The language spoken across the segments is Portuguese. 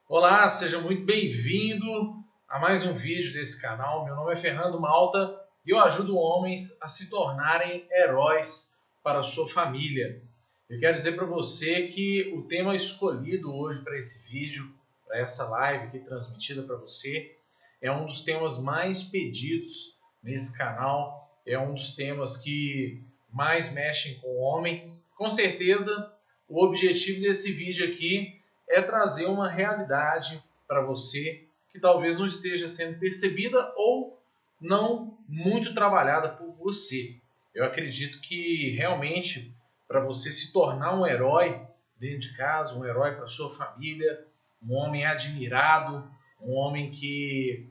Olá, seja muito bem-vindo a mais um vídeo desse canal. Meu nome é Fernando Malta e eu ajudo homens a se tornarem heróis para a sua família. Eu quero dizer para você que o tema escolhido hoje para esse vídeo, para essa live aqui transmitida para você, é um dos temas mais pedidos nesse canal, é um dos temas que mais mexem com o homem. Com certeza, o objetivo desse vídeo aqui é trazer uma realidade para você que talvez não esteja sendo percebida ou não muito trabalhada por você. Eu acredito que realmente para você se tornar um herói dentro de casa, um herói para sua família, um homem admirado, um homem que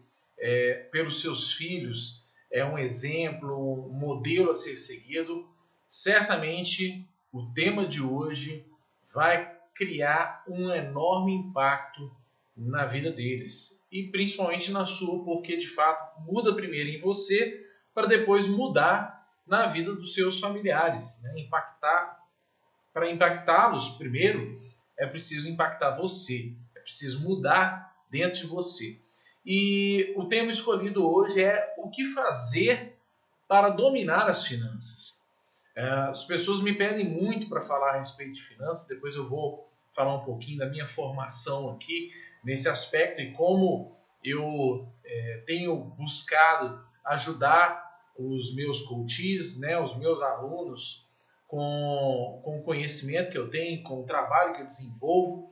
pelos seus filhos é um exemplo, um modelo a ser seguido, certamente o tema de hoje vai criar um enorme impacto na vida deles e principalmente na sua, porque de fato muda primeiro em você para depois mudar na vida dos seus familiares, né? Para impactá-los primeiro é preciso impactar você, é preciso mudar dentro de você. E o tema escolhido hoje é o que fazer para dominar as finanças. As pessoas me pedem muito para falar a respeito de finanças, depois eu vou falar um pouquinho da minha formação aqui nesse aspecto e como eu tenho buscado ajudar os meus coaches, né, os meus alunos com o conhecimento que eu tenho, com o trabalho que eu desenvolvo.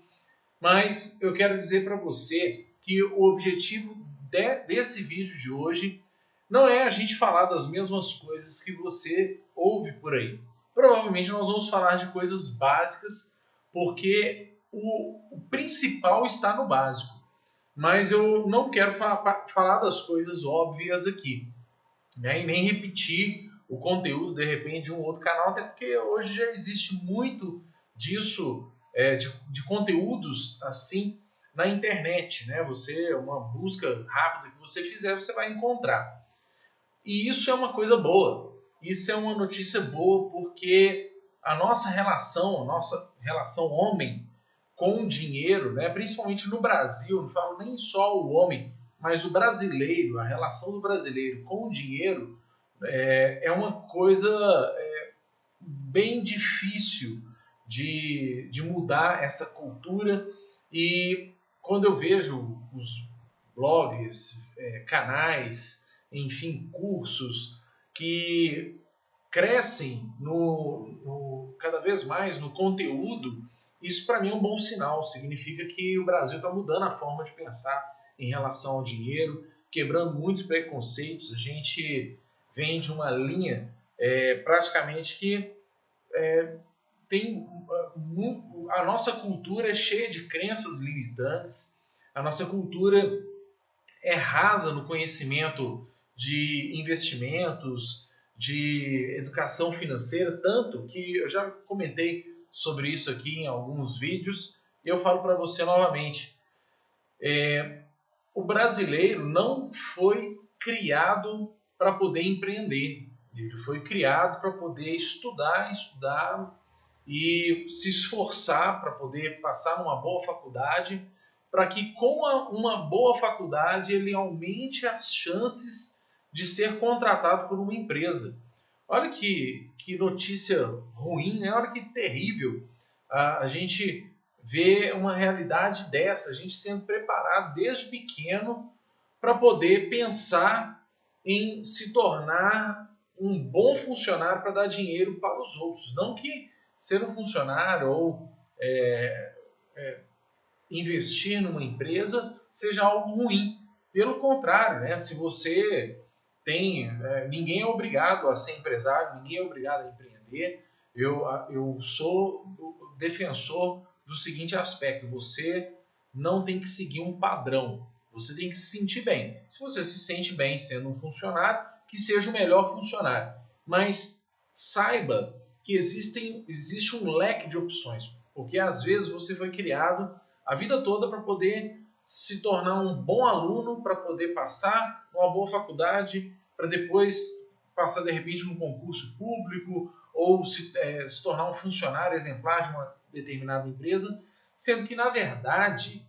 Mas eu quero dizer para você que o objetivo desse vídeo de hoje não é a gente falar das mesmas coisas que você ouve por aí. Provavelmente nós vamos falar de coisas básicas, porque o principal está no básico. Mas eu não quero falar das coisas óbvias aqui, né? E nem repetir o conteúdo, de repente, de um outro canal, até porque hoje já existe muito disso, de conteúdos assim na internet, né? Uma busca rápida que você fizer, você vai encontrar. E isso é uma coisa boa. Isso é uma notícia boa porque a nossa relação homem com o dinheiro, né, principalmente no Brasil, não falo nem só o homem, mas o brasileiro, a relação do brasileiro com o dinheiro é uma coisa bem difícil de mudar essa cultura. E quando eu vejo os blogs, canais, enfim, cursos que crescem cada vez mais no conteúdo, isso para mim é um bom sinal. Significa que o Brasil está mudando a forma de pensar em relação ao dinheiro, quebrando muitos preconceitos. A gente vem de uma linha praticamente que tem a nossa cultura é cheia de crenças limitantes, a nossa cultura é rasa no conhecimento de investimentos, de educação financeira, tanto que eu já comentei sobre isso aqui em alguns vídeos e eu falo para você novamente. O brasileiro não foi criado para poder empreender, ele foi criado para poder estudar e se esforçar para poder passar numa boa faculdade, para que com uma boa faculdade ele aumente as chances de ser contratado por uma empresa. Olha que notícia ruim, né? Olha que terrível a gente ver uma realidade dessa, a gente sendo preparado desde pequeno para poder pensar em se tornar um bom funcionário para dar dinheiro para os outros. Não que ser um funcionário ou investir numa empresa seja algo ruim. Pelo contrário, né? Se você ninguém é obrigado a ser empresário, ninguém é obrigado a empreender. Eu sou defensor do seguinte aspecto: você não tem que seguir um padrão, você tem que se sentir bem. Se você se sente bem sendo um funcionário, que seja o melhor funcionário. Mas saiba que existe um leque de opções, porque às vezes você foi criado a vida toda para poder se tornar um bom aluno, para poder passar numa boa faculdade, para depois passar de repente num concurso público ou se tornar um funcionário exemplar de uma determinada empresa, sendo que na verdade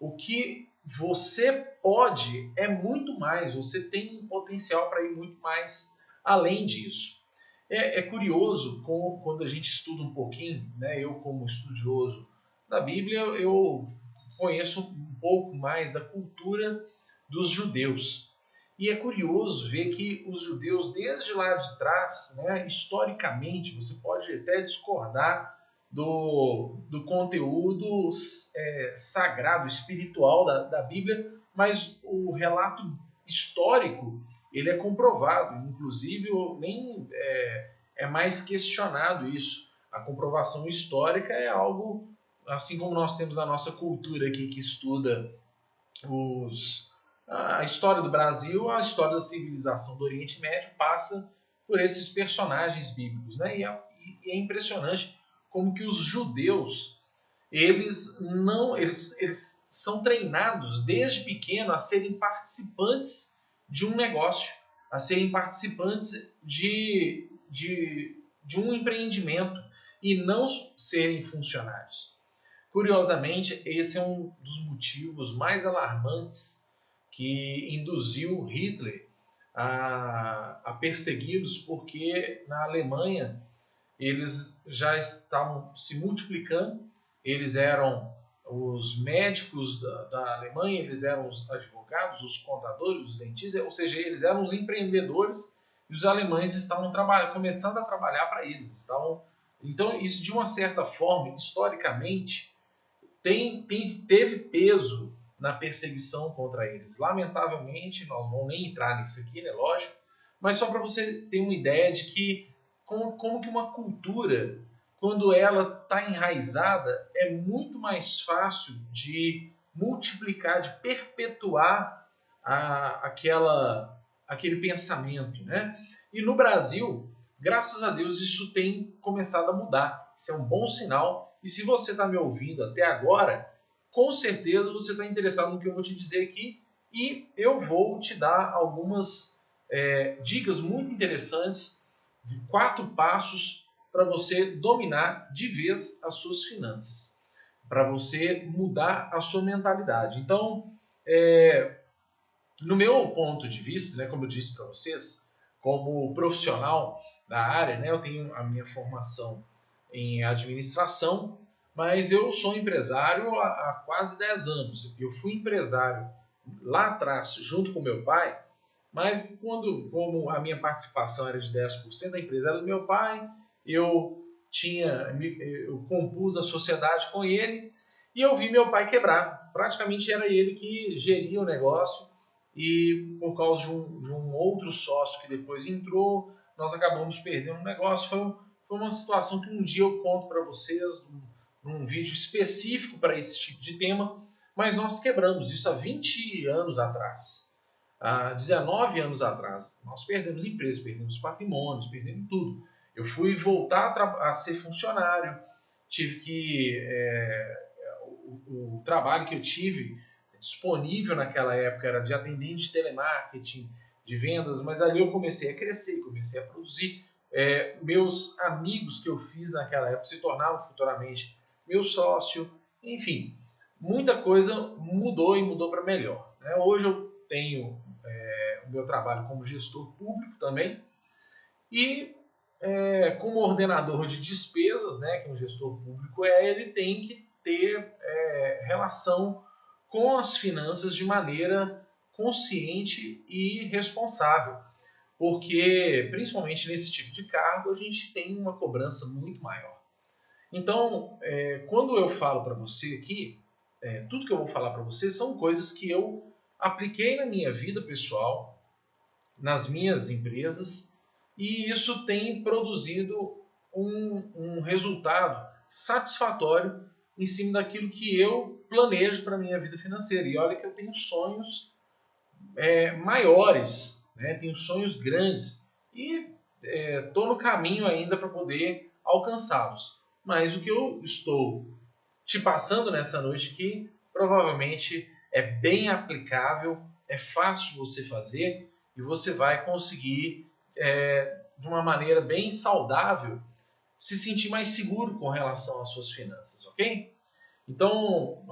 o que você pode é muito mais, você tem potencial para ir muito mais além disso. É curioso quando a gente estuda um pouquinho, né, eu como estudioso da Bíblia, eu conheço um pouco mais da cultura dos judeus. E é curioso ver que os judeus, desde lá de trás, né, historicamente, você pode até discordar do conteúdo sagrado, espiritual da Bíblia, mas o relato histórico ele é comprovado. Inclusive, nem é mais questionado isso. A comprovação histórica é algo, assim como nós temos a nossa cultura aqui que estuda a história do Brasil, a história da civilização do Oriente Médio passa por esses personagens bíblicos, né? E é impressionante como que os judeus eles são treinados desde pequeno a serem participantes de um negócio, a serem participantes de um empreendimento e não serem funcionários. Curiosamente, esse é um dos motivos mais alarmantes que induziu Hitler a persegui-los, porque na Alemanha eles já estavam se multiplicando, eles eram os médicos da Alemanha, eles eram os advogados, os contadores, os dentistas, ou seja, eles eram os empreendedores e os alemães estavam começando a trabalhar para eles. Então, isso de uma certa forma, historicamente, teve peso na perseguição contra eles. Lamentavelmente, nós não vamos nem entrar nisso aqui, né, lógico, mas só para você ter uma ideia de que como que uma cultura, quando ela está enraizada, é muito mais fácil de multiplicar, de perpetuar aquele pensamento, né? E no Brasil, graças a Deus, isso tem começado a mudar. Isso é um bom sinal. E se você está me ouvindo até agora, com certeza você está interessado no que eu vou te dizer aqui e eu vou te dar algumas dicas muito interessantes de 4 passos para você dominar de vez as suas finanças, para você mudar a sua mentalidade. Então, no meu ponto de vista, né, como eu disse para vocês, como profissional da área, né, eu tenho a minha formação em administração, mas eu sou empresário há quase 10 anos. Eu fui empresário lá atrás, junto com meu pai, mas como a minha participação era de 10%, a empresa era do meu pai, eu compus a sociedade com ele e eu vi meu pai quebrar. Praticamente era ele que geria o negócio e por causa de um outro sócio que depois entrou, nós acabamos perdendo o negócio. Foi uma situação que um dia eu conto para vocês num vídeo específico para esse tipo de tema, mas nós quebramos isso há 20 anos atrás. Há 19 anos atrás, nós perdemos empresas, perdemos patrimônios, perdemos tudo. Eu fui voltar a ser funcionário, tive que... o trabalho que eu tive disponível naquela época era de atendente de telemarketing, de vendas, mas ali eu comecei a crescer, comecei a produzir. Meus amigos que eu fiz naquela época se tornaram futuramente meu sócio, enfim, muita coisa mudou e mudou para melhor, né? Hoje eu tenho o meu trabalho como gestor público também e como ordenador de despesas, né, que um gestor público ele tem que ter relação com as finanças de maneira consciente e responsável, porque principalmente nesse tipo de cargo a gente tem uma cobrança muito maior. Então, quando eu falo para você aqui, tudo que eu vou falar para você são coisas que eu apliquei na minha vida pessoal, nas minhas empresas, e isso tem produzido um resultado satisfatório em cima daquilo que eu planejo para a minha vida financeira. E olha que eu tenho sonhos maiores, né? Tenho sonhos grandes e estou no caminho ainda para poder alcançá-los. Mas o que eu estou te passando nessa noite aqui, provavelmente é bem aplicável, é fácil de você fazer e você vai conseguir, de uma maneira bem saudável, se sentir mais seguro com relação às suas finanças, ok? Então,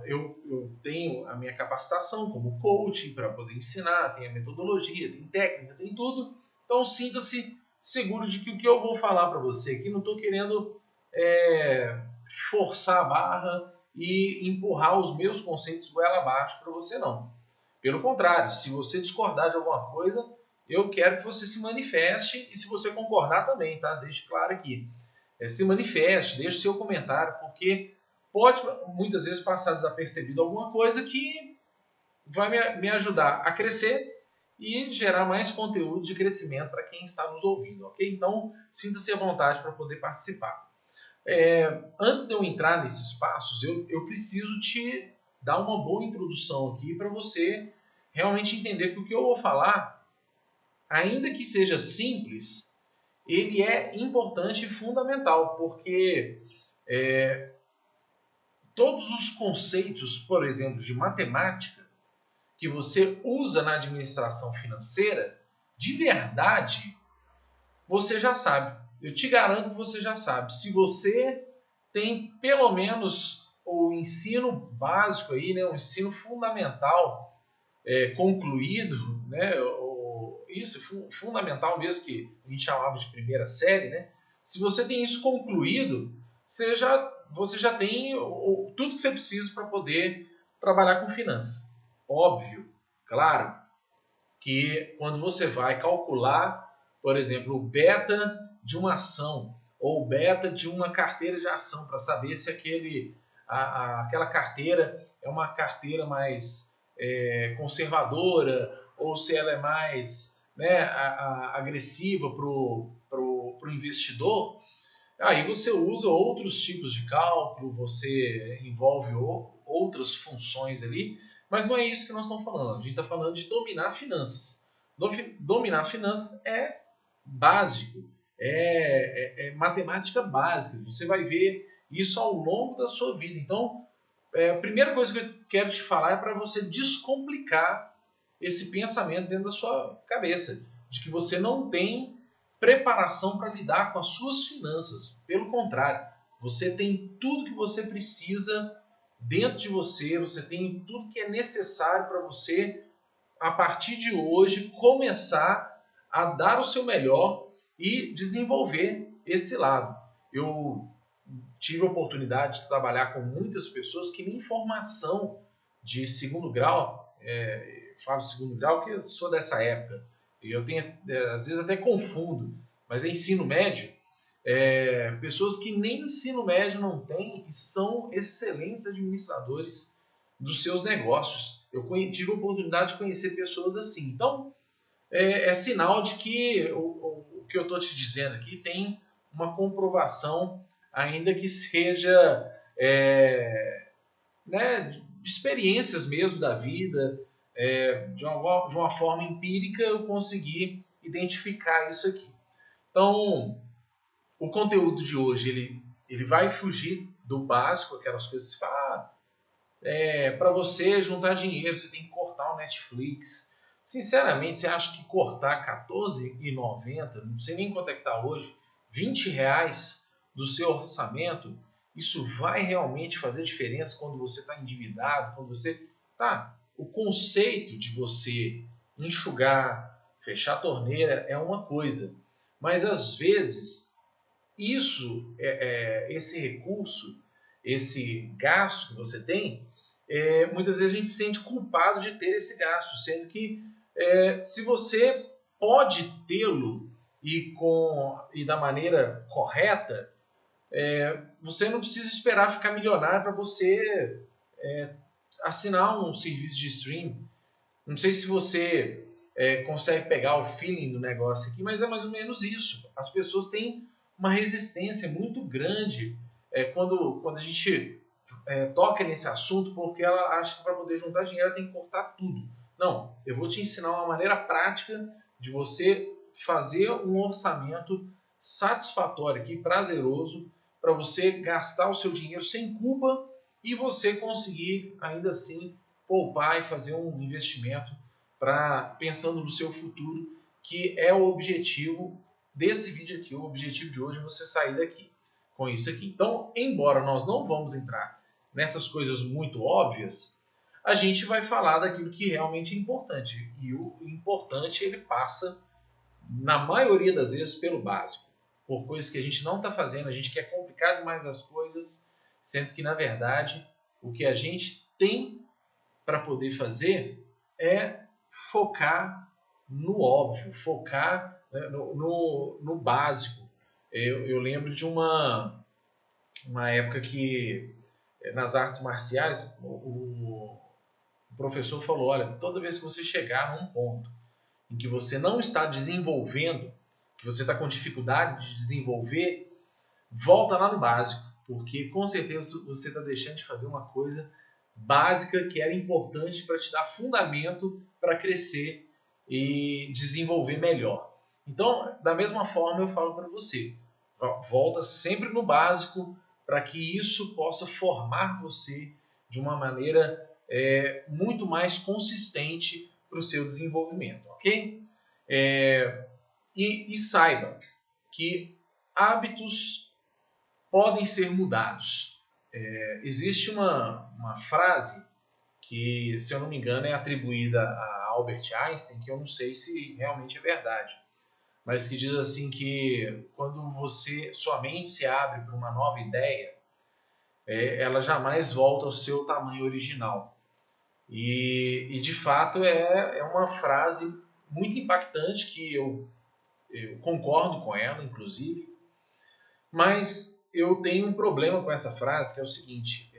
eu tenho a minha capacitação como coach para poder ensinar, tem a metodologia, tem técnica, tem tudo. Então, sinta-se seguro de que o que eu vou falar para você aqui, não estou querendo forçar a barra e empurrar os meus conceitos goela abaixo para você, não. Pelo contrário, se você discordar de alguma coisa, eu quero que você se manifeste e se você concordar também, tá? Deixe claro aqui. Se manifeste, deixe seu comentário, porque pode muitas vezes passar desapercebido alguma coisa que vai me ajudar a crescer e gerar mais conteúdo de crescimento para quem está nos ouvindo, ok? Então, sinta-se à vontade para poder participar. Antes de eu entrar nesses passos, eu preciso te dar uma boa introdução aqui para você realmente entender que o que eu vou falar, ainda que seja simples, ele é importante e fundamental, porque todos os conceitos, por exemplo, de matemática, que você usa na administração financeira, de verdade, você já sabe. Eu te garanto que você já sabe. Se você tem pelo menos o ensino básico aí, né, o ensino fundamental concluído, né, isso, fundamental mesmo, que a gente chamava de primeira série, né? Se você tem isso concluído, você já tem tudo que você precisa para poder trabalhar com finanças. Óbvio, claro, que quando você vai calcular, por exemplo, o beta de uma ação ou o beta de uma carteira de ação para saber se aquela carteira é uma carteira mais conservadora ou se ela é mais agressiva para o investidor, aí você usa outros tipos de cálculo, você envolve outras funções ali, mas não é isso que nós estamos falando. A gente está falando de dominar finanças. Dominar finanças é básico, é matemática básica. Você vai ver isso ao longo da sua vida. Então, a primeira coisa que eu quero te falar é para você descomplicar esse pensamento dentro da sua cabeça, de que você não tem preparação para lidar com as suas finanças. Pelo contrário, você tem tudo que você precisa dentro de você, você tem tudo que é necessário para você, a partir de hoje, começar a dar o seu melhor e desenvolver esse lado. Eu tive a oportunidade de trabalhar com muitas pessoas que nem formação de segundo grau, falo segundo grau porque eu sou dessa época, e eu tenho, às vezes até confundo, mas é ensino médio, pessoas que nem ensino médio não têm e são excelentes administradores dos seus negócios. Eu tive a oportunidade de conhecer pessoas assim. Então, é sinal de que o que eu estou te dizendo aqui tem uma comprovação, ainda que seja de experiências mesmo da vida, de uma forma empírica eu consegui identificar isso aqui. Então, o conteúdo de hoje ele vai fugir do básico, aquelas coisas que você fala, para você juntar dinheiro, você tem que cortar o Netflix. Sinceramente, você acha que cortar R$14,90, não sei nem quanto é que está hoje, R$20 do seu orçamento, isso vai realmente fazer diferença quando você está endividado, quando você... O conceito de você enxugar, fechar a torneira é uma coisa, mas às vezes esse recurso, esse gasto que você tem, muitas vezes a gente se sente culpado de ter esse gasto, sendo que se você pode tê-lo e da maneira correta, você não precisa esperar ficar milionário para você assinar um serviço de streaming. Não sei se você consegue pegar o feeling do negócio aqui, mas é mais ou menos isso. As pessoas têm uma resistência muito grande quando a gente toca nesse assunto, porque ela acha que para poder juntar dinheiro ela tem que cortar tudo. Não, eu vou te ensinar uma maneira prática de você fazer um orçamento satisfatório aqui, prazeroso, para você gastar o seu dinheiro sem culpa e você conseguir ainda assim poupar e fazer um investimento pensando no seu futuro, que é o objetivo desse vídeo aqui. O objetivo de hoje é você sair daqui com isso aqui. Então, embora nós não vamos entrar nessas coisas muito óbvias, a gente vai falar daquilo que realmente é importante. E o importante ele passa, na maioria das vezes, pelo básico. Por coisas que a gente não está fazendo, a gente quer complicar demais as coisas, sendo que, na verdade, o que a gente tem para poder fazer é focar no óbvio, focar no básico. Eu lembro de uma época que, nas artes marciais, o professor falou, olha, toda vez que você chegar num ponto em que você não está desenvolvendo, que você está com dificuldade de desenvolver, volta lá no básico, porque com certeza você está deixando de fazer uma coisa básica que era importante para te dar fundamento para crescer e desenvolver melhor. Então, da mesma forma, eu falo para você, volta sempre no básico para que isso possa formar você de uma maneira muito mais consistente para o seu desenvolvimento, ok? E saiba que hábitos podem ser mudados. Existe uma frase que, se eu não me engano, é atribuída a Albert Einstein, que eu não sei se realmente é verdade, mas que diz assim que quando sua mente se abre para uma nova ideia, ela jamais volta ao seu tamanho original. E de fato é uma frase muito impactante que eu concordo com ela, inclusive, mas eu tenho um problema com essa frase, que é o seguinte,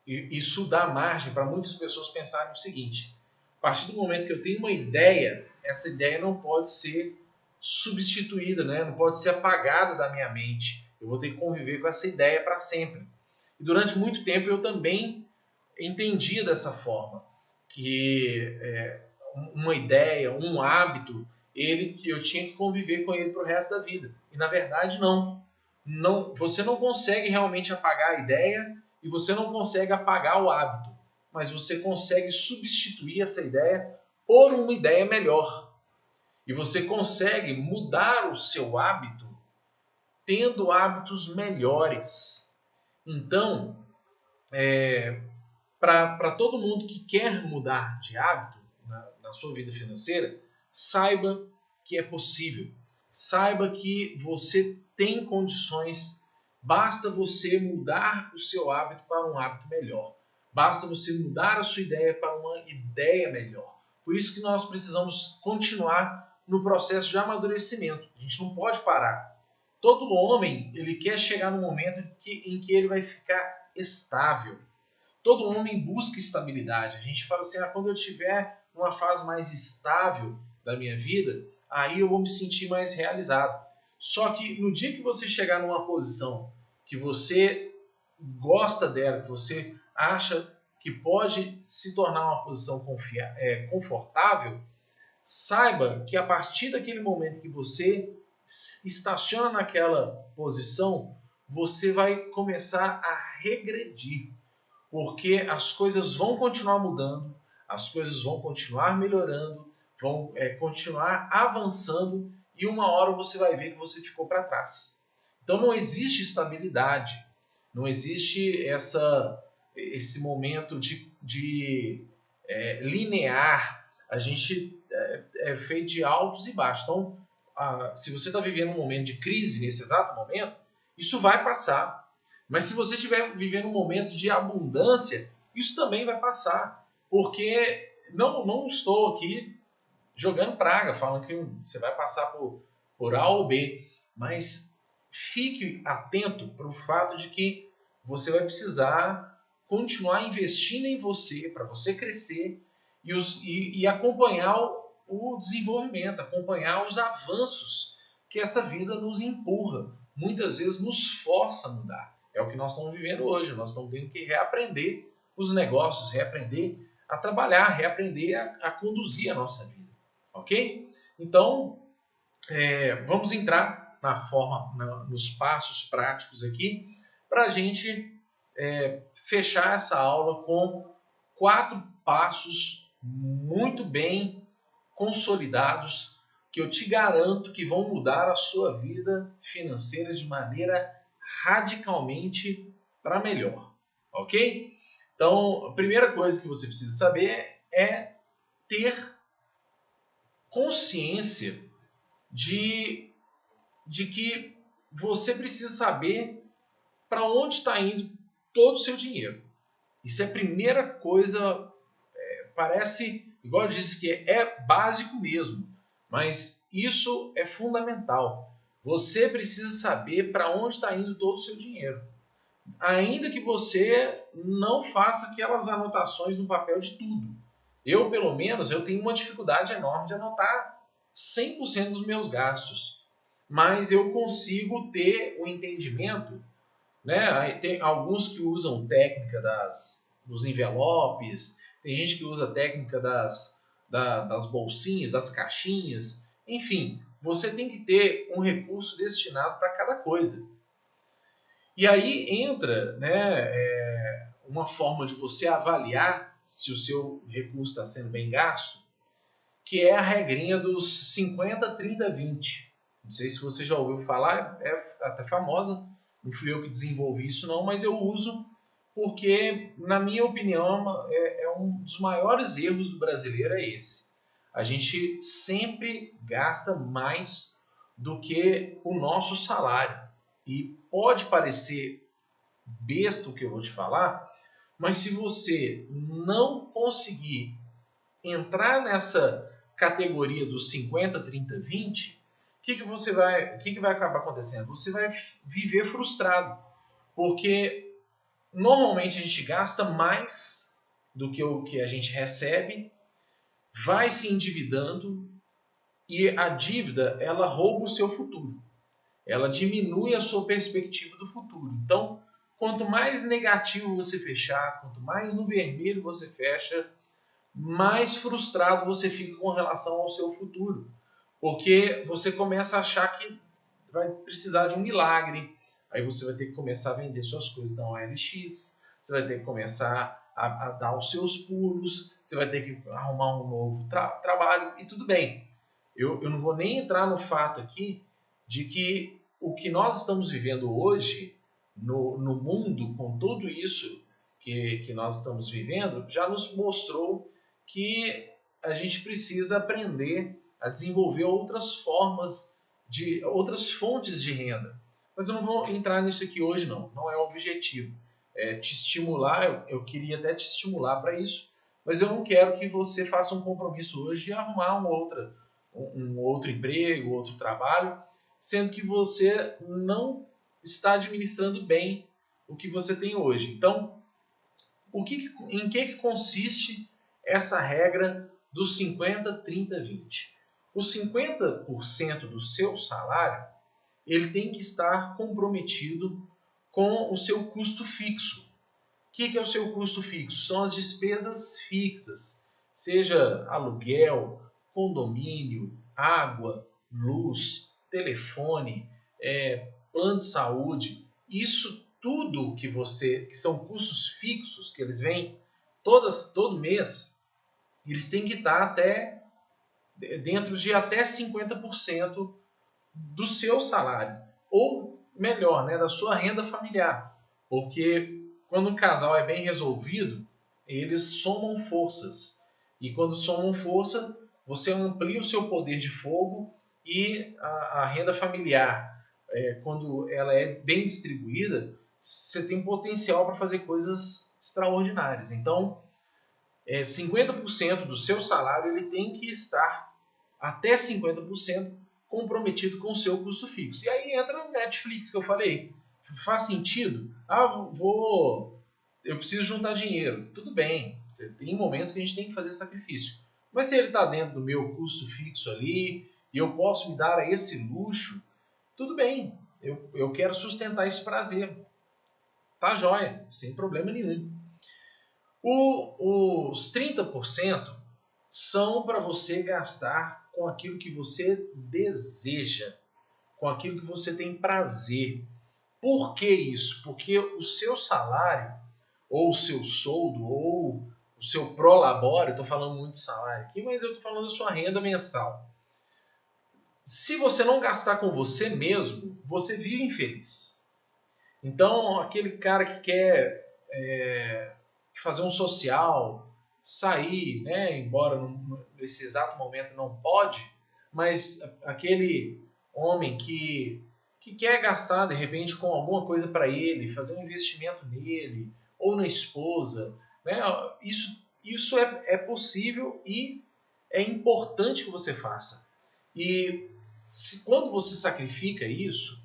isso dá margem para muitas pessoas pensarem o seguinte, a partir do momento que eu tenho uma ideia, essa ideia não pode ser substituída, né? Não pode ser apagada da minha mente, eu vou ter que conviver com essa ideia para sempre. E durante muito tempo eu também entendia dessa forma, que uma ideia, um hábito, eu tinha que conviver com ele para o resto da vida. E na verdade não. Você não consegue realmente apagar a ideia e você não consegue apagar o hábito, mas você consegue substituir essa ideia por uma ideia melhor. E você consegue mudar o seu hábito tendo hábitos melhores. Então, para todo mundo que quer mudar de hábito na sua vida financeira, saiba que é possível. Saiba que você tem condições, basta você mudar o seu hábito para um hábito melhor. Basta você mudar a sua ideia para uma ideia melhor. Por isso que nós precisamos continuar no processo de amadurecimento. A gente não pode parar. Todo homem ele quer chegar no momento em que ele vai ficar estável. Todo homem busca estabilidade. A gente fala assim, quando eu tiver uma fase mais estável da minha vida, aí eu vou me sentir mais realizado. Só que no dia que você chegar numa posição que você gosta dela, que você acha que pode se tornar uma posição confortável, saiba que a partir daquele momento que você estaciona naquela posição, você vai começar a regredir. Porque as coisas vão continuar mudando, as coisas vão continuar melhorando, vão continuar avançando e uma hora você vai ver que você ficou para trás. Então não existe estabilidade, não existe esse momento de linear. A gente é feito de altos e baixos. Então, se você está vivendo um momento de crise nesse exato momento, isso vai passar. Mas se você estiver vivendo um momento de abundância, isso também vai passar. Porque não estou aqui jogando praga, falando que você vai passar por A ou B. Mas fique atento para o fato de que você vai precisar continuar investindo em você, para você crescer e acompanhar o desenvolvimento, acompanhar os avanços que essa vida nos empurra. Muitas vezes nos força a mudar. É o que nós estamos vivendo hoje. Nós estamos tendo que reaprender os negócios, reaprender a trabalhar, reaprender a conduzir a nossa vida. Ok? Então, vamos entrar nos passos práticos aqui para a gente fechar essa aula com 4 passos muito bem consolidados que eu te garanto que vão mudar a sua vida financeira de maneira radicalmente para melhor. ok? Então, a primeira coisa que você precisa saber é ter consciência de que você precisa saber para onde está indo todo o seu dinheiro. Isso é a primeira coisa, parece, igual eu disse, que é básico mesmo, mas isso é fundamental. Você precisa saber para onde está indo todo o seu dinheiro. Ainda que você não faça aquelas anotações no papel de tudo. Eu, pelo menos, eu tenho uma dificuldade enorme de anotar 100% dos meus gastos. Mas eu consigo ter o entendimento, né? Tem alguns que usam técnica dos envelopes, tem gente que usa técnica das bolsinhas, das caixinhas. Enfim, você tem que ter um recurso destinado para cada coisa. E aí entra, né, uma forma de você avaliar se o seu recurso está sendo bem gasto, que é a regrinha dos 50, 30, 20. Não sei se você já ouviu falar, é até famosa. Não fui eu que desenvolvi isso não, mas eu uso porque, na minha opinião, é um dos maiores erros do brasileiro é esse. A gente sempre gasta mais do que o nosso salário. E pode parecer besta o que eu vou te falar, mas se você não conseguir entrar nessa categoria dos 50, 30, 20, o que vai acabar acontecendo? Você vai viver frustrado, porque normalmente a gente gasta mais do que o que a gente recebe, vai se endividando e a dívida ela rouba o seu futuro. Ela diminui a sua perspectiva do futuro. Então, quanto mais negativo você fechar, quanto mais no vermelho você fecha, mais frustrado você fica com relação ao seu futuro. Porque você começa a achar que vai precisar de um milagre. Aí você vai ter que começar a vender suas coisas da OLX, você vai ter que começar a dar os seus pulos, você vai ter que arrumar um novo trabalho e tudo bem. Eu não vou nem entrar no fato aqui de que o que nós estamos vivendo hoje no mundo, com tudo isso que nós estamos vivendo, já nos mostrou que a gente precisa aprender a desenvolver outras formas, outras fontes de renda. Mas eu não vou entrar nisso aqui hoje, não é o objetivo. É te estimular, eu queria até te estimular para isso, mas eu não quero que você faça um compromisso hoje de arrumar um outro emprego, outro trabalho, sendo que você não está administrando bem o que você tem hoje. Então, em que consiste essa regra dos 50, 30, 20? Os 50% do seu salário ele tem que estar comprometido com o seu custo fixo. O que é o seu custo fixo? São as despesas fixas, seja aluguel, condomínio, água, luz, telefone, plano de saúde. Isso tudo que são custos fixos, que eles vêm todo mês, eles têm que estar dentro de até 50% do seu salário. Ou melhor, né, da sua renda familiar. Porque quando um casal é bem resolvido, eles somam forças. E quando somam força, você amplia o seu poder de fogo e a renda familiar, quando ela é bem distribuída, você tem potencial para fazer coisas extraordinárias. Então, 50% do seu salário ele tem que estar até 50% comprometido com o seu custo fixo. E aí entra o Netflix que eu falei. Faz sentido? Eu preciso juntar dinheiro. Tudo bem, você tem momentos que a gente tem que fazer sacrifício. Mas se ele está dentro do meu custo fixo ali, e eu posso me dar a esse luxo, tudo bem. Eu quero sustentar esse prazer. Tá jóia, sem problema nenhum. Os 30% são para você gastar com aquilo que você deseja, com aquilo que você tem prazer. Por que isso? Porque o seu salário, ou o seu soldo, ou o seu prolabore, estou falando muito de salário aqui, mas eu estou falando da sua renda mensal. Se você não gastar com você mesmo, você vive infeliz. Então, aquele cara que quer fazer um social, sair, né? Embora nesse exato momento não pode, mas aquele homem que quer gastar de repente com alguma coisa para ele, fazer um investimento nele ou na esposa, né? Isso é possível e é importante que você faça. E quando você sacrifica isso,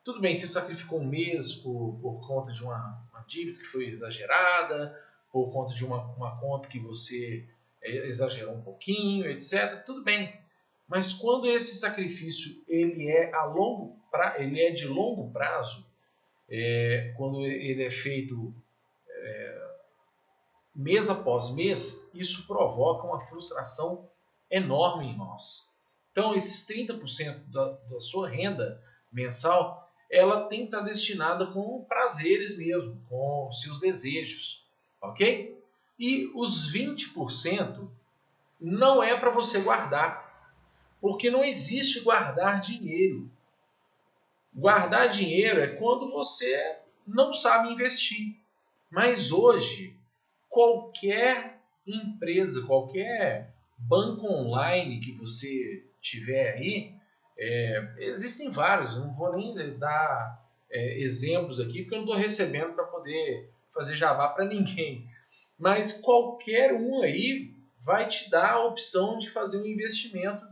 tudo bem, você sacrificou um mês por conta de uma dívida que foi exagerada, por conta de uma conta que você exagerou um pouquinho, etc. Tudo bem. Mas quando esse sacrifício ele é de longo prazo, quando ele é feito mês após mês, isso provoca uma frustração enorme em nós. Então, esses 30% da sua renda mensal, ela tem que estar destinada com prazeres mesmo, com seus desejos, ok? E os 20% não é para você guardar, porque não existe guardar dinheiro. Guardar dinheiro é quando você não sabe investir. Mas hoje, qualquer empresa, qualquer banco online que você tiver aí, existem vários, eu não vou nem dar exemplos aqui, porque eu não estou recebendo para poder fazer jabá para ninguém. Mas qualquer um aí vai te dar a opção de fazer um investimento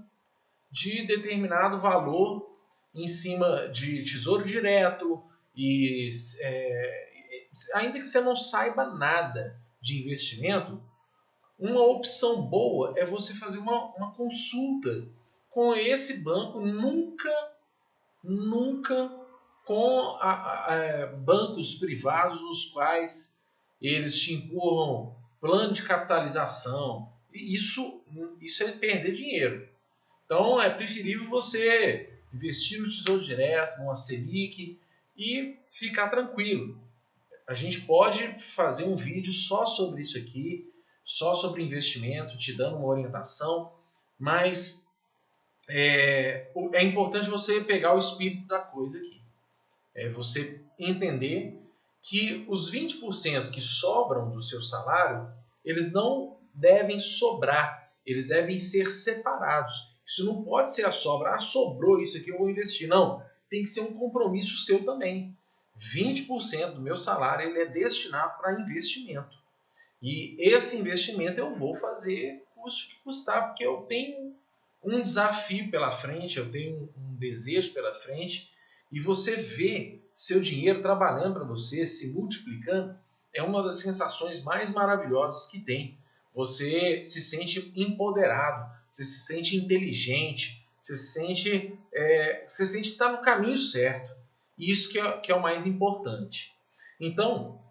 de determinado valor em cima de tesouro direto e ainda que você não saiba nada de investimento, uma opção boa é você fazer uma consulta com esse banco, nunca com bancos privados nos quais eles te empurram plano de capitalização. Isso é perder dinheiro. Então é preferível você investir no Tesouro Direto, numa Selic e ficar tranquilo. A gente pode fazer um vídeo só sobre isso aqui, só sobre investimento, te dando uma orientação, mas é importante você pegar o espírito da coisa aqui. É você entender que os 20% que sobram do seu salário, eles não devem sobrar, eles devem ser separados. Isso não pode ser a sobra. Sobrou isso aqui, eu vou investir. Não, tem que ser um compromisso seu também. 20% do meu salário ele é destinado para investimento. E esse investimento eu vou fazer custe que custar, porque eu tenho um desafio pela frente, eu tenho um desejo pela frente, e você vê seu dinheiro trabalhando para você, se multiplicando, é uma das sensações mais maravilhosas que tem. Você se sente empoderado, você se sente inteligente, você sente que está no caminho certo. E isso que é o mais importante. Então,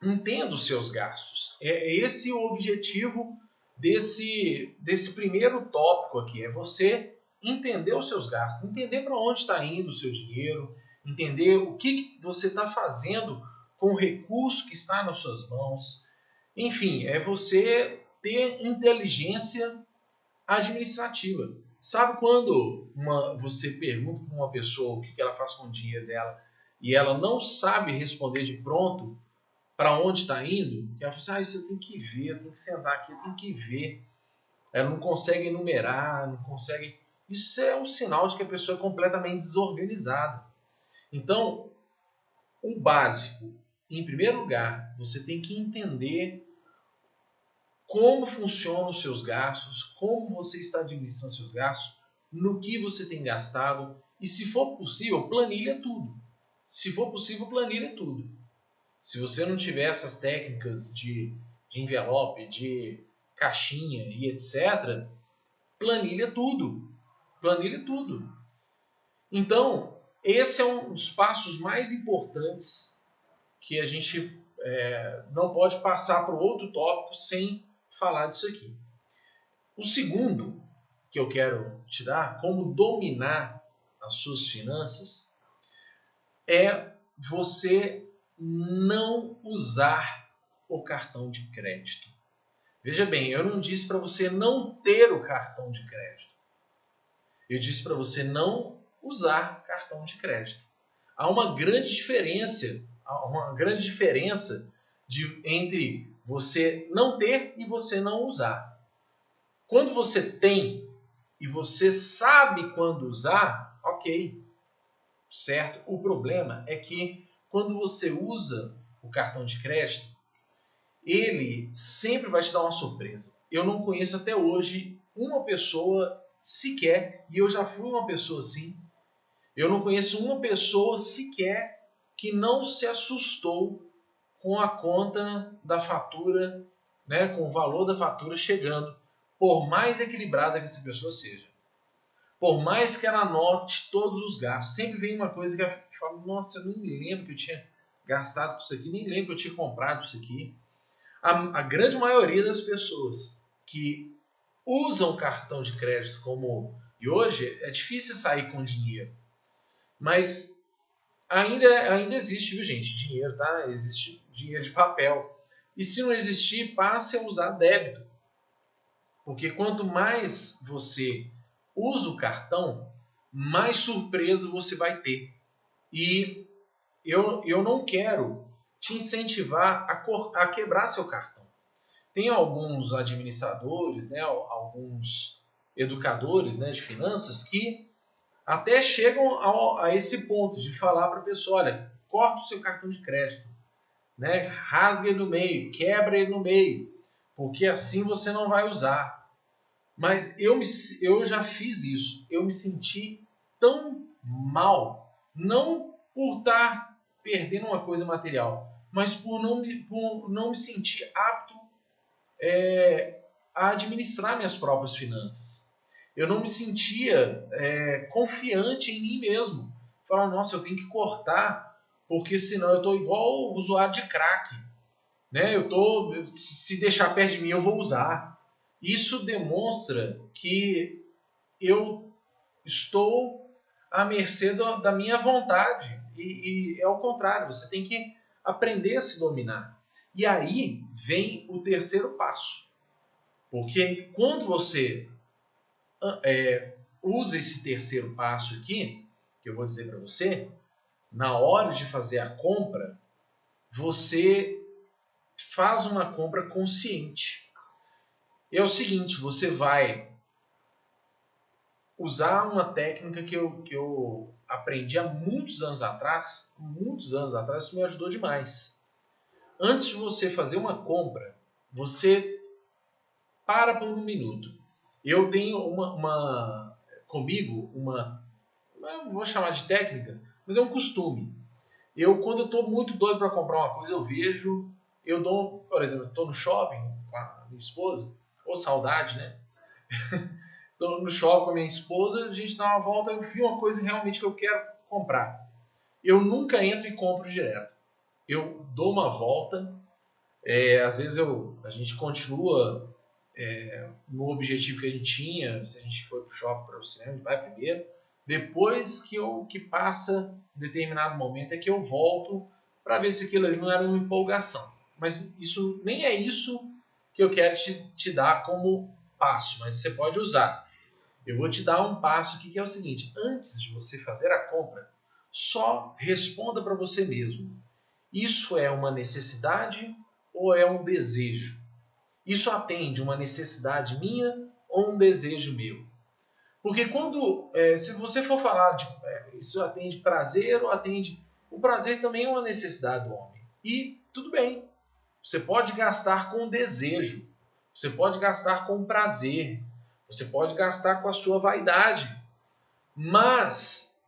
entenda os seus gastos. É esse o objetivo desse primeiro tópico aqui. É você entender os seus gastos, entender para onde está indo o seu dinheiro, entender o que você está fazendo com o recurso que está nas suas mãos. Enfim, é você ter inteligência administrativa. Sabe quando você pergunta para uma pessoa o que ela faz com o dinheiro dela e ela não sabe responder de pronto para onde está indo? Ela fala assim, isso eu tenho que ver, eu tenho que sentar aqui, eu tenho que ver. Ela não consegue enumerar, não consegue... Isso é um sinal de que a pessoa é completamente desorganizada. Então, o básico, em primeiro lugar, você tem que entender como funcionam os seus gastos, como você está administrando os seus gastos, no que você tem gastado e, se for possível, planilha tudo. Se for possível, planilha tudo. Se você não tiver essas técnicas de envelope, de caixinha e etc., planilha tudo. Planilha tudo. Então, esse é um dos passos mais importantes que a gente não pode passar para o outro tópico sem falar disso aqui. O segundo que eu quero te dar, como dominar as suas finanças, é você não usar o cartão de crédito. Veja bem, eu não disse para você não ter o cartão de crédito. Eu disse para você não usar cartão de crédito. Há uma grande diferença entre você não ter e você não usar. Quando você tem e você sabe quando usar, ok, certo? O problema é que quando você usa o cartão de crédito, ele sempre vai te dar uma surpresa. Eu não conheço até hoje uma pessoa sequer, e eu já fui uma pessoa assim, eu não conheço uma pessoa sequer que não se assustou com a conta da fatura, né, com o valor da fatura chegando, por mais equilibrada que essa pessoa seja. Por mais que ela anote todos os gastos, sempre vem uma coisa que ela fala, nossa, eu nem lembro que eu tinha gastado com isso aqui, nem lembro que eu tinha comprado isso aqui. A grande maioria das pessoas que usam cartão de crédito como... E hoje é difícil sair com dinheiro, mas ainda existe, viu, gente? Dinheiro, tá? Existe dinheiro de papel. E se não existir, passe a usar débito. Porque quanto mais você usa o cartão, mais surpresa você vai ter. E eu não quero te incentivar a quebrar seu cartão. Tem alguns administradores, né, alguns educadores, né, de finanças que até chegam a esse ponto de falar para a pessoa, olha, corta o seu cartão de crédito, né, rasga ele no meio, quebra ele no meio, porque assim você não vai usar. Mas eu já fiz isso, eu me senti tão mal, não por estar perdendo uma coisa material, mas por não me sentir apto a administrar minhas próprias finanças. Eu não me sentia confiante em mim mesmo. Falar, nossa, eu tenho que cortar, porque senão eu estou igual usuário de crack. Né? Se deixar perto de mim, eu vou usar. Isso demonstra que eu estou à mercê da minha vontade. E é o contrário, você tem que aprender a se dominar. E aí vem o terceiro passo. Porque quando você usa esse terceiro passo aqui, que eu vou dizer para você, na hora de fazer a compra, você faz uma compra consciente. É o seguinte, você vai usar uma técnica que eu aprendi há muitos anos atrás, isso me ajudou demais. Antes de você fazer uma compra, você para por um minuto. Eu tenho comigo não vou chamar de técnica, mas é um costume. Quando eu estou muito doido para comprar uma coisa, por exemplo, estou no shopping com a minha esposa, ou saudade, né? Estou no shopping com a minha esposa, a gente dá uma volta, eu vi uma coisa realmente que eu quero comprar. Eu nunca entro e compro direto. Eu dou uma volta, às vezes a gente continua no objetivo que a gente tinha, se a gente for para o shopping, para o cinema, a gente vai primeiro. Depois que passa um determinado momento é que eu volto para ver se aquilo ali não era uma empolgação. Mas isso nem é isso que eu quero te dar como passo, mas você pode usar. Eu vou te dar um passo aqui que é o seguinte: antes de você fazer a compra, só responda para você mesmo. Isso é uma necessidade ou é um desejo? Isso atende uma necessidade minha ou um desejo meu? Porque se você for falar isso atende prazer ou atende... O prazer também é uma necessidade do homem. E tudo bem, você pode gastar com desejo, você pode gastar com prazer, você pode gastar com a sua vaidade. Mas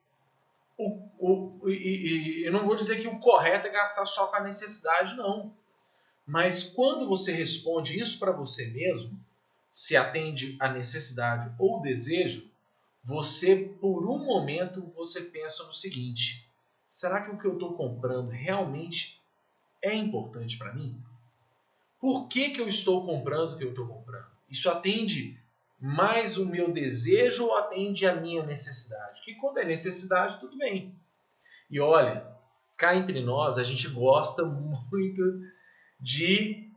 eu não vou dizer que o correto é gastar só com a necessidade, não. Mas quando você responde isso para você mesmo, se atende à necessidade ou desejo, você, por um momento, você pensa no seguinte: será que o que eu estou comprando realmente é importante para mim? Por que eu estou comprando o que eu estou comprando? Isso atende mais o meu desejo ou atende a minha necessidade? Porque quando é necessidade, tudo bem. E olha, cá entre nós, a gente gosta muito de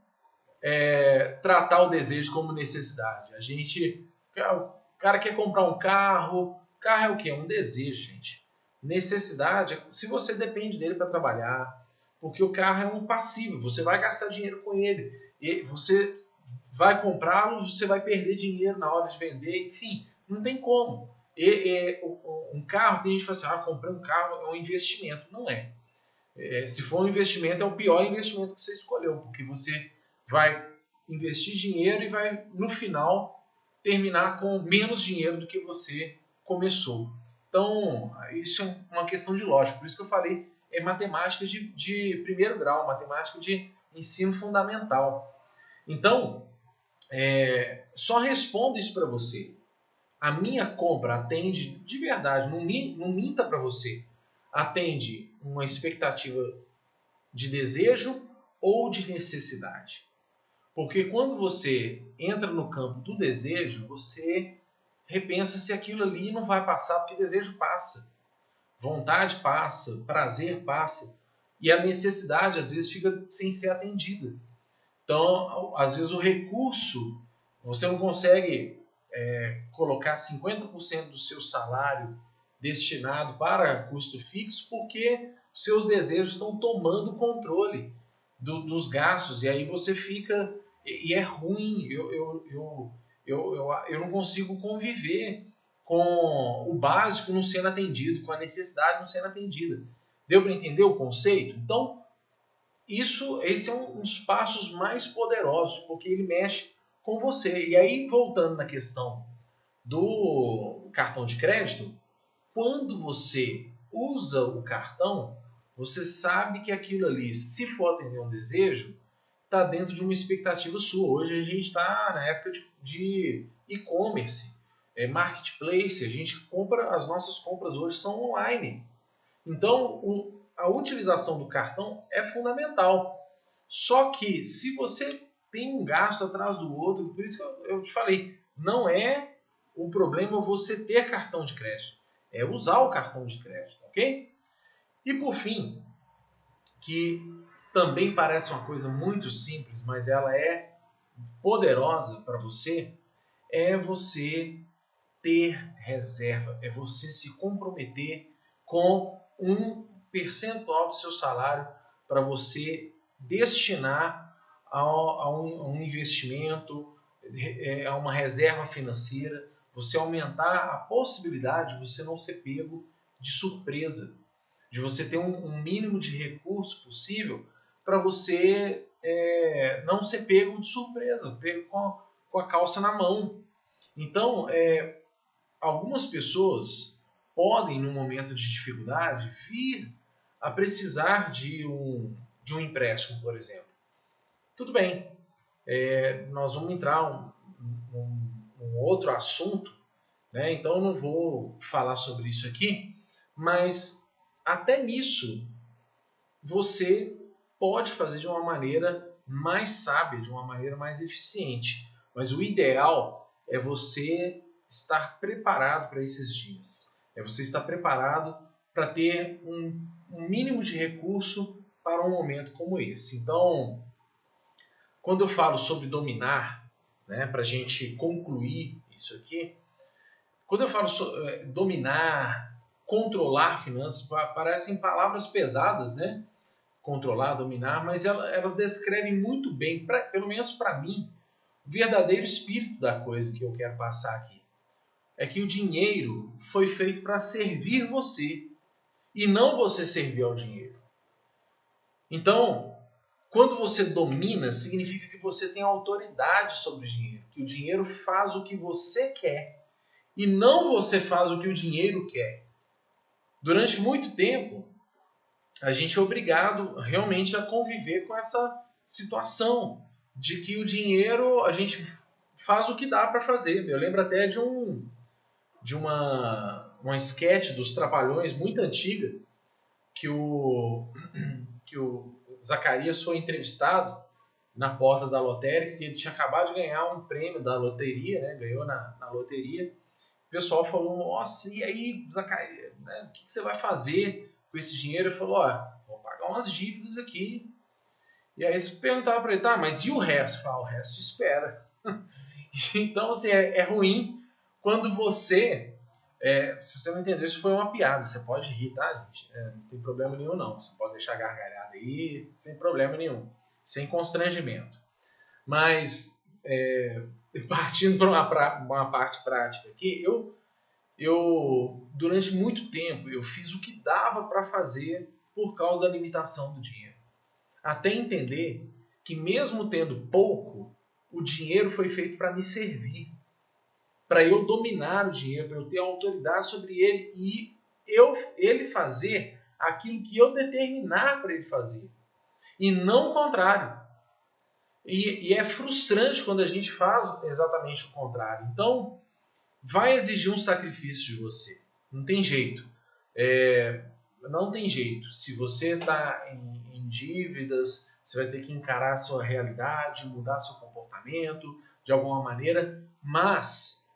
tratar o desejo como necessidade. O cara quer comprar um carro. Carro é o quê? É um desejo, gente. Necessidade, se você depende dele para trabalhar, porque o carro é um passivo, você vai gastar dinheiro com ele, e você vai comprá-lo, você vai perder dinheiro na hora de vender, enfim, não tem como. Um carro, tem gente que fala assim, comprei um carro, é um investimento. Não é. Se for um investimento, é o pior investimento que você escolheu, porque você vai investir dinheiro e vai, no final, terminar com menos dinheiro do que você começou. Então, isso é uma questão de lógica. Por isso que eu falei, é matemática de primeiro grau, matemática de ensino fundamental. Então, só respondo isso para você. A minha compra atende, de verdade, não minta para você, atende uma expectativa de desejo ou de necessidade. Porque quando você entra no campo do desejo, você repensa se aquilo ali não vai passar, porque desejo passa, vontade passa, prazer passa, e a necessidade às vezes fica sem ser atendida. Então, às vezes o recurso, você não consegue colocar 50% do seu salário destinado para custo fixo, porque seus desejos estão tomando controle dos gastos, e aí você fica, e é ruim, eu não consigo conviver com o básico não sendo atendido, com a necessidade não sendo atendida. Deu para entender o conceito? Então, esse é um dos passos mais poderosos, porque ele mexe com você. E aí, voltando na questão do cartão de crédito, quando você usa o cartão, você sabe que aquilo ali, se for atender um desejo, está dentro de uma expectativa sua. Hoje a gente está na época de e-commerce, marketplace, a gente compra, as nossas compras hoje são online. Então, a utilização do cartão é fundamental. Só que se você tem um gasto atrás do outro, por isso que eu te falei, não é o problema você ter cartão de crédito, é usar o cartão de crédito, ok? E por fim, que também parece uma coisa muito simples, mas ela é poderosa para você, é você ter reserva, é você se comprometer com um percentual do seu salário para você destinar a um investimento, a uma reserva financeira, você aumentar a possibilidade de você não ser pego de surpresa, de você ter um mínimo de recurso possível para você não ser pego de surpresa, pego com a calça na mão. Então, algumas pessoas podem, no momento de dificuldade, vir a precisar de um empréstimo, por exemplo. Tudo bem, nós vamos entrar um outro assunto, né? Então eu não vou falar sobre isso aqui, mas até nisso você pode fazer de uma maneira mais sábia, de uma maneira mais eficiente. Mas o ideal é você estar preparado para esses dias. É você estar preparado para ter um mínimo de recurso para um momento como esse. Então, quando eu falo sobre dominar, né, para a gente concluir isso aqui, quando eu falo sobre dominar, controlar finanças, parecem palavras pesadas, né? Controlar, dominar, mas elas descrevem muito bem, pelo menos para mim, o verdadeiro espírito da coisa que eu quero passar aqui. É que o dinheiro foi feito para servir você e não você servir ao dinheiro. Então, quando você domina, significa que você tem autoridade sobre o dinheiro, que o dinheiro faz o que você quer e não você faz o que o dinheiro quer. Durante muito tempo, a gente é obrigado realmente a conviver com essa situação de que o dinheiro, a gente faz o que dá para fazer. Eu lembro até de uma sketch dos Trapalhões muito antiga, que o Zacarias foi entrevistado na porta da lotérica, que ele tinha acabado de ganhar um prêmio da loteria, né? Ganhou na loteria. O pessoal falou, nossa, e aí, Zacarias, né? O que você vai fazer com esse dinheiro? Ele falou, vou pagar umas dívidas aqui. E aí você perguntava para ele, tá, mas e o resto? Fala, o resto espera. Então, assim, é ruim quando você Se você não entendeu, isso foi uma piada. Você pode rir, tá, gente? Não tem problema nenhum, não. Você pode deixar gargalhada aí, sem problema nenhum. Sem constrangimento. Mas, partindo para uma parte prática aqui, eu, durante muito tempo, eu fiz o que dava para fazer por causa da limitação do dinheiro. Até entender que mesmo tendo pouco, o dinheiro foi feito para me servir. Para eu dominar o dinheiro, para eu ter autoridade sobre ele e ele fazer aquilo que eu determinar para ele fazer. E não o contrário. E é frustrante quando a gente faz exatamente o contrário. Então, vai exigir um sacrifício de você. Não tem jeito. Não tem jeito. Se você está em dívidas, você vai ter que encarar a sua realidade, mudar seu comportamento de alguma maneira. Mas,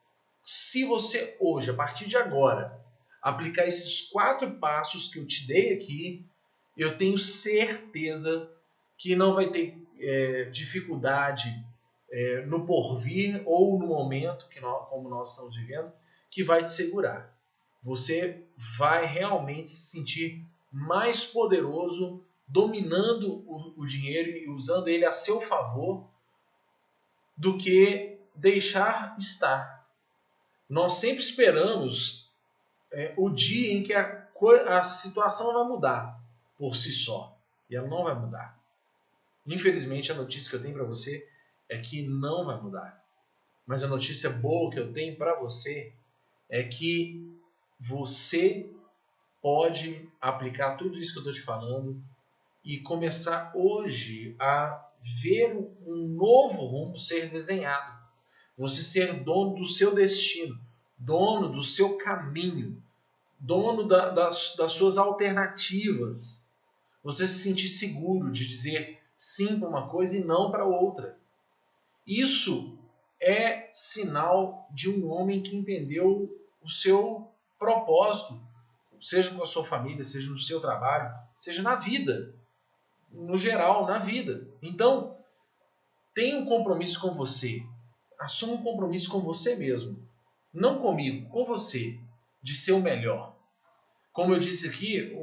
se você hoje, a partir de agora, aplicar esses 4 passos que eu te dei aqui, eu tenho certeza que não vai ter dificuldade no porvir ou no momento, como nós estamos vivendo, que vai te segurar. Você vai realmente se sentir mais poderoso, dominando o dinheiro e usando ele a seu favor, do que deixar estar. Nós sempre esperamos o dia em que a situação vai mudar por si só. E ela não vai mudar. Infelizmente, a notícia que eu tenho para você é que não vai mudar. Mas a notícia boa que eu tenho para você é que você pode aplicar tudo isso que eu estou te falando e começar hoje a ver um novo rumo ser desenhado. Você ser dono do seu destino, dono do seu caminho, dono das suas alternativas. Você se sentir seguro de dizer sim para uma coisa e não para outra. Isso é sinal de um homem que entendeu o seu propósito, seja com a sua família, seja no seu trabalho, seja na vida, no geral, na vida. Então, tenha um compromisso com você. Assuma um compromisso com você mesmo. Não comigo, com você, de ser o melhor. Como eu disse aqui,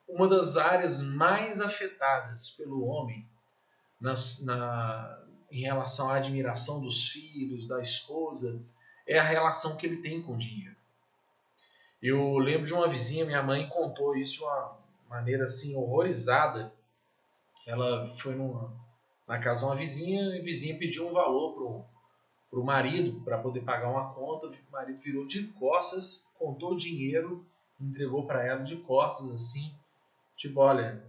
uma das áreas mais afetadas pelo homem em relação à admiração dos filhos, da esposa, é a relação que ele tem com o dinheiro. Eu lembro de uma vizinha, minha mãe contou isso de uma maneira assim horrorizada. Ela foi na casa de uma vizinha e a vizinha pediu um valor para o marido para poder pagar uma conta. O marido virou de costas, contou o dinheiro, entregou para ela de costas assim, tipo, olha,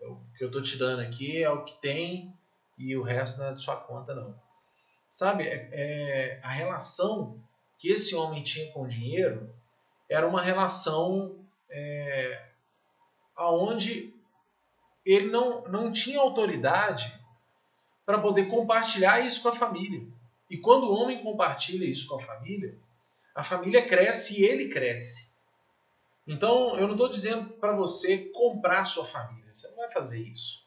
o que eu estou te dando aqui é o que tem e o resto não é de sua conta não. Sabe, a relação que esse homem tinha com o dinheiro era uma relação onde ele não tinha autoridade para poder compartilhar isso com a família. E quando o homem compartilha isso com a família cresce e ele cresce. Então, eu não estou dizendo para você comprar sua família. Você não vai fazer isso.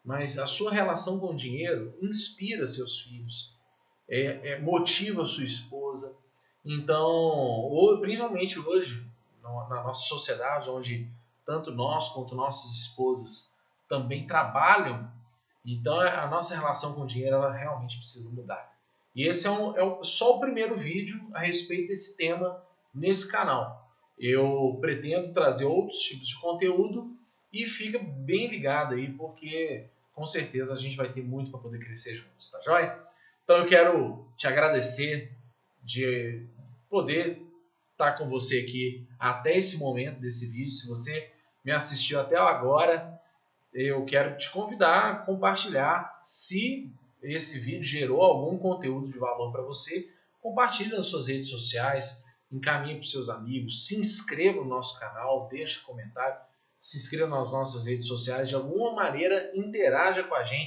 Mas a sua relação com o dinheiro inspira seus filhos, motiva sua esposa. Então, principalmente hoje, na nossa sociedade, onde tanto nós quanto nossas esposas também trabalham, então a nossa relação com o dinheiro ela realmente precisa mudar. E esse é só o primeiro vídeo a respeito desse tema nesse canal. Eu pretendo trazer outros tipos de conteúdo e fica bem ligado aí, porque com certeza a gente vai ter muito para poder crescer juntos, tá joia? Então eu quero te agradecer de poder estar com você aqui até esse momento desse vídeo. Se você me assistiu até agora, eu quero te convidar a compartilhar. Se esse vídeo gerou algum conteúdo de valor para você, compartilhe nas suas redes sociais, encaminhe para os seus amigos, se inscreva no nosso canal, deixe comentário, se inscreva nas nossas redes sociais, de alguma maneira interaja com a gente.